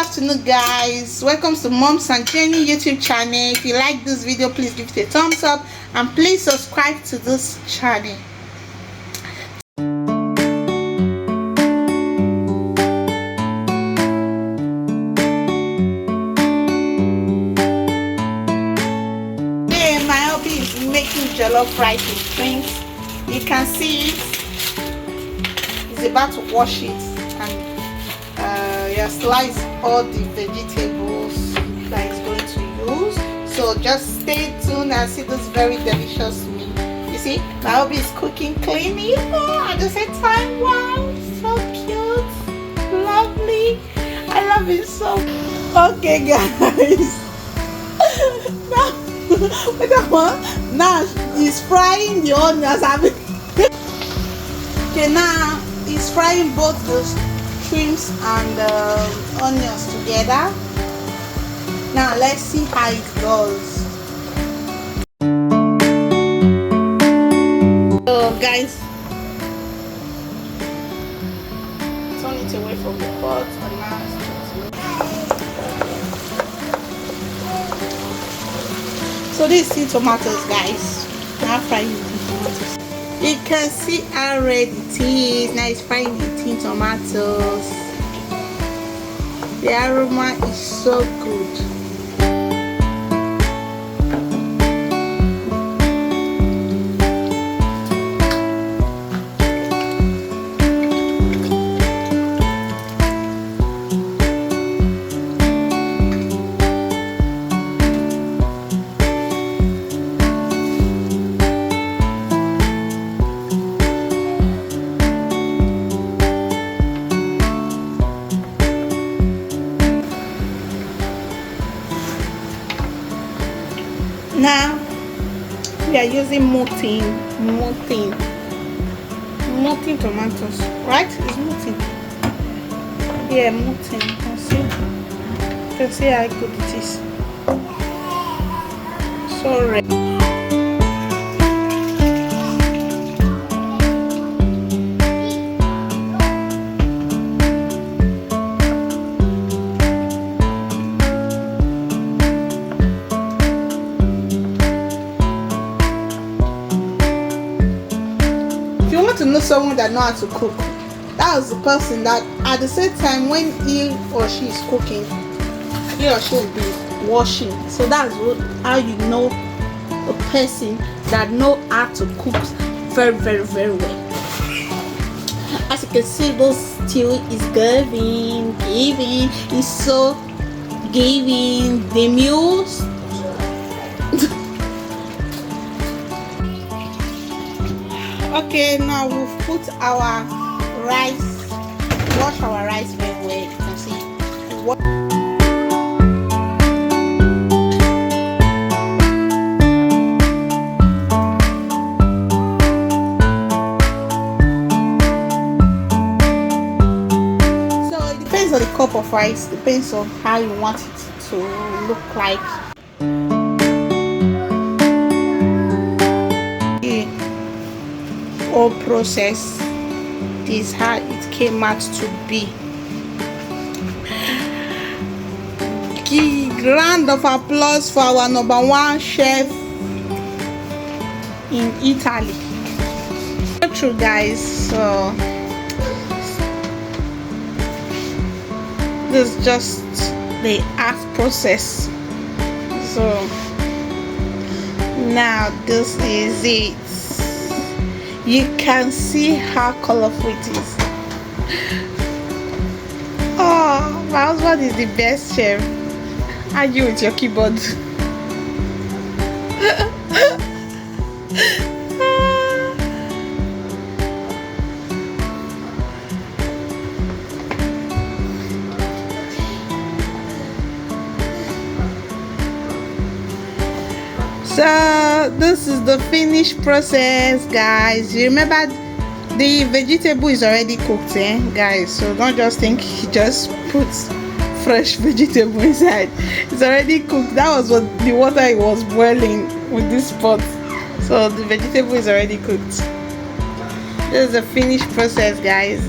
afternoon, guys. Welcome to Mum&Genny YouTube channel. If you like this video, please give it a thumbs up and please subscribe to this channel. Today my hobby is making jollof rice with drinks. You can see it. He's about to wash it and slice all the vegetables that he's going to use. So just stay tuned and see this very delicious meal. You see, my hobby is cooking cleanly. At the same time, wow, so cute, lovely. I love it so. Okay, guys. Now he's frying the onions. Okay, now he's frying both those shrimps and onions together. Now let's see how it goes. So guys, turn it away from the pot and now so these are tomatoes, guys. Now frying the tomatoes. You can see how red it is. Now it's frying the tin tomatoes. The aroma is so good. Now we are using molten tomatoes, right? It's molten. Yeah, molten. You can see how good it is. So red. You want to know someone that knows how to cook, that is the person that at the same time when he or she is cooking, he or she will be washing. So that's how you know a person that knows how to cook very well. As you can see, this stew is giving, it's so giving the meals. Okay, now we've put our rice, wash our rice very well. You can see. So it depends on the cup of rice, depends on how you want it to look like. Whole process, this is how it came out to be. Round of applause for our #1 chef in Italy. Go through, guys. So this is just the half process. So now this is it. You can see how colorful it is. Oh, my husband is the best chef. Argue with your keyboard. So this is the finished process, guys. You remember the vegetable is already cooked, guys, so don't just think he just puts fresh vegetable inside. It's already cooked. That was what the water it was boiling with this pot, so the vegetable is already cooked. This is the finished process, guys.